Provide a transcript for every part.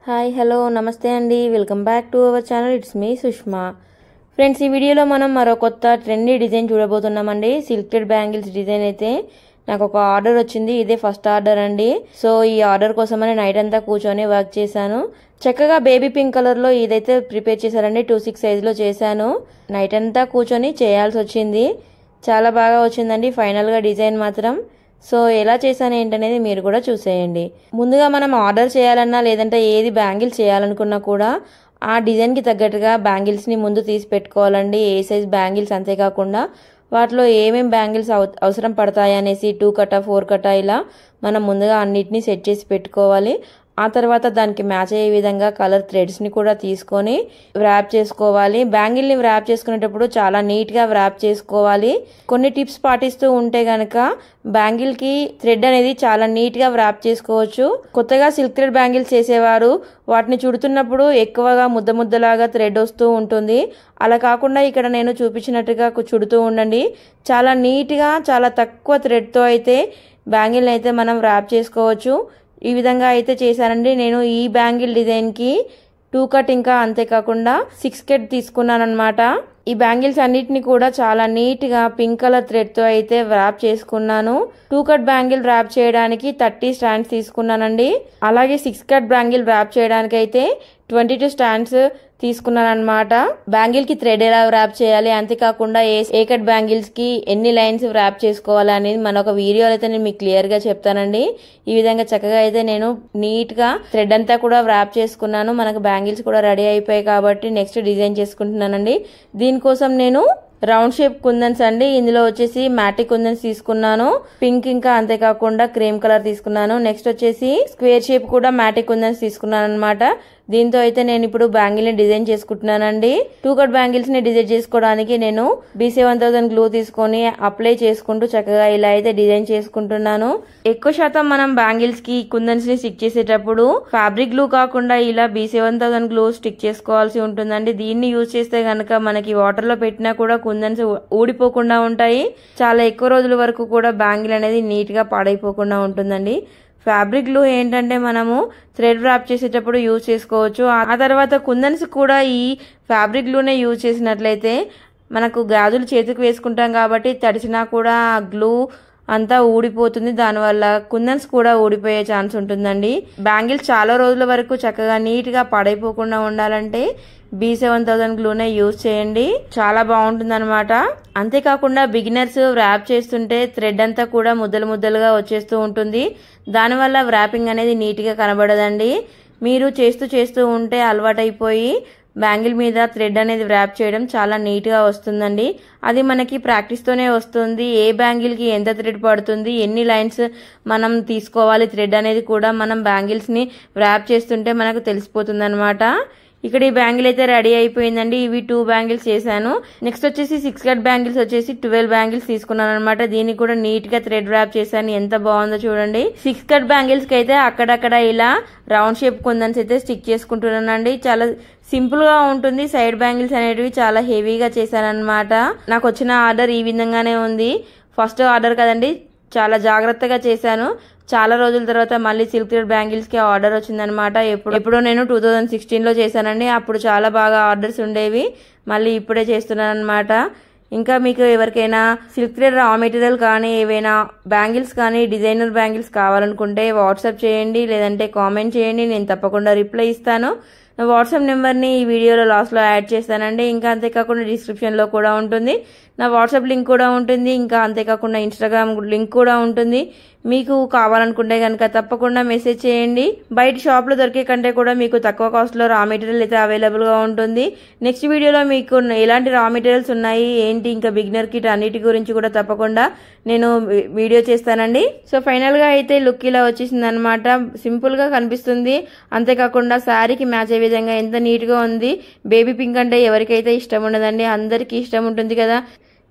Hi hello నమస్తే అండి, welcome back to our channel. It's me Sushma. Friends, ఈ వీడియోలో మనం మరో కొత్త ట్రెండీ డిజైన్ చూడబోతున్నామండి. సిల్క్టెడ్ బ్యాంగిల్స్ డిజైన్ అయితే నాకు ఒక ఆర్డర్ వచ్చింది. ఇదే ఫస్ట్ ఆర్డర్ అండి. సో ఈ ఆర్డర్ కోసమని నైట్ అంతా కూర్చొని వర్క్ చేశాను. చక్కగా బేబీ పింక్ కలర్ లో ఇదైతే ప్రిపేర్ చేశారండి. 2/6 సైజ్ లో చేశాను. నైట్ అంతా కూర్చొని చేయాల్సి వచ్చింది. చాలా బాగా వచ్చిందండి ఫైనల్ గా డిజైన్ మాత్రం. సో ఎలా చేశాను ఏంటనేది మీరు కూడా చూసేయండి. ముందుగా మనం ఆర్డర్ చేయాలన్నా లేదంటే ఏది బ్యాంగిల్స్ చేయాలనుకున్నా కూడా ఆ డిజైన్కి తగ్గట్టుగా బ్యాంగిల్స్ని ముందు తీసి పెట్టుకోవాలండి. ఏ సైజ్ బ్యాంగిల్స్, అంతేకాకుండా వాటిలో ఏమేం బ్యాంగిల్స్ అవసరం పడతాయి అనేసి 2 కటా 4 కటా ఇలా మనం ముందుగా అన్నిటినీ సెట్ చేసి పెట్టుకోవాలి. ఆ తర్వాత దానికి మ్యాచ్ అయ్యే విధంగా కలర్ థ్రెడ్స్ని కూడా తీసుకొని వ్రాప్ చేసుకోవాలి. బ్యాంగిల్ని వ్రాప్ చేసుకునేటప్పుడు చాలా నీట్గా వ్రాప్ చేసుకోవాలి. కొన్ని టిప్స్ పాటిస్తూ ఉంటే గనక బ్యాంగిల్కి థ్రెడ్ అనేది చాలా నీట్గా వ్రాప్ చేసుకోవచ్చు. కొత్తగా సిల్క్ థ్రెడ్ బ్యాంగిల్స్ చేసేవారు వాటిని చుడుతున్నప్పుడు ఎక్కువగా ముద్దలాగా థ్రెడ్ వస్తూ ఉంటుంది. అలా కాకుండా ఇక్కడ నేను చూపించినట్టుగా చుడుతూ ఉండండి. చాలా నీట్గా చాలా తక్కువ థ్రెడ్తో అయితే బ్యాంగిల్ని అయితే మనం వ్రాప్ చేసుకోవచ్చు. ఈ విధంగా అయితే చేశానండి. నేను ఈ బ్యాంగిల్ డిజైన్కి 2 కట్ ఇంకా అంతేకాకుండా 6 కట్ తీసుకున్నాను అనమాట. ఈ బ్యాంగిల్స్ అన్నిటిని కూడా చాలా నీట్గా పింక్ కలర్ థ్రెడ్తో అయితే వ్రాప్ చేసుకున్నాను. 2 కట్ బ్యాంగిల్ వ్రాప్ చేయడానికి 30 స్టాండ్స్ తీసుకున్నానండి. అలాగే 6 కట్ బ్యాంగిల్ వ్రాప్ చేయడానికి అయితే 22 స్టాండ్స్ తీసుకున్నాను అనమాట. బ్యాంగిల్ కి థ్రెడ్ ఎలా వ్రాప్ చేయాలి, అంతేకాకుండా ఏ కట్ బ్యాంగిల్స్ కి ఎన్ని లైన్స్ వ్రాప్ చేసుకోవాలి అనేది మన ఒక వీడియోలో అయితే నేను మీకు క్లియర్ గా చెప్తానండి. ఈ విధంగా చక్కగా అయితే నేను నీట్ గా థ్రెడ్ అంతా కూడా వ్రాప్ చేసుకున్నాను. మనకు బ్యాంగిల్స్ కూడా రెడీ అయిపోయాయి కాబట్టి నెక్స్ట్ డిజైన్ చేసుకుంటున్నానండి. దీనికోసం నేను రౌండ్ షేప్ కుందన్స్ అండి. ఇందులో వచ్చేసి మ్యాటిక్ కుందన్స్ తీసుకున్నాను. పింక్ ఇంకా అంతేకాకుండా క్రీమ్ కలర్ తీసుకున్నాను. నెక్స్ట్ వచ్చేసి స్క్వేర్ షేప్ కూడా మ్యాటిక్ కుందన్స్ తీసుకున్నాను అనమాట. దీంతో అయితే నేను ఇప్పుడు బ్యాంగిల్ ని డిజైన్ చేసుకుంటున్నానండి. 2 కట్ బ్యాంగిల్స్ ని డిజైన్ చేసుకోవడానికి నేను B7000 గ్లూ తీసుకొని అప్లై చేసుకుంటూ చక్కగా ఇలా అయితే డిజైన్ చేసుకుంటున్నాను. ఎక్కువ శాతం మనం బ్యాంగిల్స్ కి కుందన్స్ ని స్టిక్ చేసేటప్పుడు ఫ్యాబ్రిక్ గ్లూ కాకుండా ఇలా B7000 గ్లూ స్టిక్ చేసుకోవాల్సి ఉంటుందండి. దీన్ని యూజ్ చేస్తే గనక మనకి వాటర్ లో పెట్టినా కూడా కుందన్స్ ఊడిపోకుండా ఉంటాయి. చాలా ఎక్కువ రోజుల వరకు కూడా బ్యాంగిల్ అనేది నీట్ గా పాడైపోకుండా ఉంటుందండి. ఫ్యాబ్రిక్ గ్లూ ఏంటంటే మనము థ్రెడ్ వ్రాప్ చేసేటప్పుడు యూజ్ చేసుకోవచ్చు. ఆ తర్వాత కుందన్స్ కూడా ఈ ఫ్యాబ్రిక్ గ్లూనే యూజ్ చేసినట్లయితే మనకు గాజులు చేతికి వేసుకుంటాం కాబట్టి తడిసినా కూడా గ్లూ అంతా ఊడిపోతుంది. దానివల్ల కుందన్స్ కూడా ఊడిపోయే ఛాన్స్ ఉంటుందండి. బ్యాంగిల్స్ చాలా రోజుల వరకు చక్కగా నీట్ గా పాడైపోకుండా ఉండాలంటే B7000 గ్లూనే యూజ్ చేయండి. చాలా బాగుంటుంది అనమాట. అంతేకాకుండా బిగినర్స్ వ్రాప్ చేస్తుంటే థ్రెడ్ అంతా కూడా ముద్దలుగా వచ్చేస్తూ ఉంటుంది. దానివల్ల వ్రాపింగ్ అనేది నీట్ గా కనబడదండి. మీరు చేస్తూ ఉంటే అలవాటైపోయి బ్యాంగిల్ మీద థ్రెడ్ అనేది వ్రాప్ చేయడం చాలా నీట్ గా వస్తుందండి. అది మనకి ప్రాక్టీస్ తోనే వస్తుంది. ఏ బ్యాంగిల్ కి ఎంత థ్రెడ్ పడుతుంది, ఎన్ని లైన్స్ మనం తీసుకోవాలి థ్రెడ్ అనేది కూడా మనం బ్యాంగిల్స్ ని వ్రాప్ చేస్తుంటే మనకు తెలిసిపోతుంది అనమాట. ఇక్కడ ఈ బ్యాంగిల్ అయితే రెడీ అయిపోయిందండి. ఇవి 2 బ్యాంగిల్స్ చేశాను. నెక్స్ట్ వచ్చేసి 6 కట్ బ్యాంగిల్స్ వచ్చేసి 12 బ్యాంగిల్స్ తీసుకున్నాను అనమాట. దీన్ని కూడా నీట్ గా థ్రెడ్ వ్రాప్ చేశాను. ఎంత బాగుందో చూడండి. 6 కట్ బ్యాంగిల్స్ కి అయితే అక్కడక్కడ ఇలా రౌండ్ షేప్ కుందన్స్ అయితే స్టిక్ చేసుకుంటున్నానండి. చాలా సింపుల్ గా ఉంటుంది. సైడ్ బ్యాంగిల్స్ అనేటివి చాలా హెవీగా చేశాను అనమాట. నాకు వచ్చిన ఆర్డర్ ఈ విధంగానే ఉంది. ఫస్ట్ ఆర్డర్ కదండి, చాలా జాగ్రత్తగా చేశాను. చాలా రోజుల తర్వాత మళ్ళీ సిల్క్ థ్రెడ్ బ్యాంగిల్స్ కి ఆర్డర్ వచ్చిందనమాట. ఎప్పుడో నేను 2016 లో చేశానండి. అప్పుడు చాలా బాగా ఆర్డర్స్ ఉండేవి. మళ్ళీ ఇప్పుడే చేస్తున్నాను అనమాట. ఇంకా మీకు ఎవరికైనా సిల్క్ థ్రెడ్ రా మెటీరియల్ కానీ ఏవైనా బ్యాంగిల్స్ కానీ డిజైనర్ బ్యాంగిల్స్ కావాలనుకుంటే వాట్సాప్ చేయండి, లేదంటే కామెంట్ చేయండి. నేను తప్పకుండా రిప్లై ఇస్తాను. నా వాట్సాప్ నెంబర్ని ఈ వీడియోలో లాస్ట్లో యాడ్ చేస్తానండి. ఇంకా అంతేకాకుండా డిస్క్రిప్షన్లో కూడా ఉంటుంది. నా వాట్సాప్ లింక్ కూడా ఉంటుంది. ఇంకా అంతేకాకుండా ఇన్స్టాగ్రామ్ లింక్ కూడా ఉంటుంది. మీకు కావాలనుకుంటే కనుక తప్పకుండా మెసేజ్ చేయండి. బయట షాప్లో దొరికే కంటే కూడా మీకు తక్కువ కాస్ట్లో రా మెటీరియల్ అయితే అవైలబుల్గా ఉంటుంది. నెక్స్ట్ వీడియోలో మీకు ఎలాంటి రా మెటీరియల్స్ ఉన్నాయి ఏంటి, ఇంకా బిగినర్ కిట్ అన్నిటి గురించి కూడా తప్పకుండా నేను వీడియో చేస్తానండి. సో ఫైనల్గా అయితే లుక్ ఇలా వచ్చేసింది అనమాట. సింపుల్గా కనిపిస్తుంది. అంతేకాకుండా శారీకి మ్యాచ్ అయ్యే విధంగా ఎంత నీట్గా ఉంది. బేబీ పింక్ అంటే ఎవరికైతే ఇష్టం ఉండదండి, అందరికీ ఇష్టం ఉంటుంది కదా.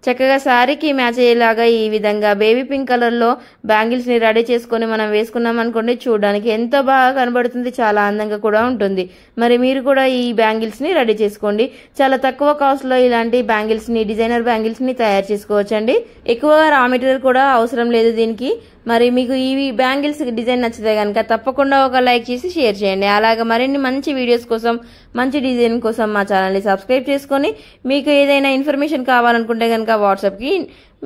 చక్కగా శారీకి మ్యాచ్ అయ్యేలాగా ఈ విధంగా బేబీ పింక్ కలర్ లో బ్యాంగిల్స్ ని రెడీ చేసుకుని మనం వేసుకున్నాం అనుకోండి, చూడడానికి ఎంతో బాగా కనబడుతుంది. చాలా అందంగా కూడా ఉంటుంది. మరి మీరు కూడా ఈ బ్యాంగిల్స్ ని రెడీ చేసుకోండి. చాలా తక్కువ కాస్ట్ లో ఇలాంటి బ్యాంగిల్స్ ని డిజైనర్ బ్యాంగిల్స్ ని తయారు చేసుకోవచ్చండి. ఎక్కువగా రా మెటీరియల్ కూడా అవసరం లేదు దీనికి. మరి మీకు ఈ బ్యాంగిల్స్ డిజైన్ నచ్చితే కనుక తప్పకుండా ఒక లైక్ చేసి షేర్ చేయండి. అలాగే మరిన్ని మంచి వీడియోస్ కోసం, మంచి డిజైన్ కోసం మా ఛానల్ని సబ్స్క్రైబ్ చేసుకొని మీకు ఏదైనా ఇన్ఫర్మేషన్ కావాలనుకుంటే కనుక వాట్సాప్కి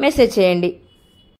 మెసేజ్ చేయండి.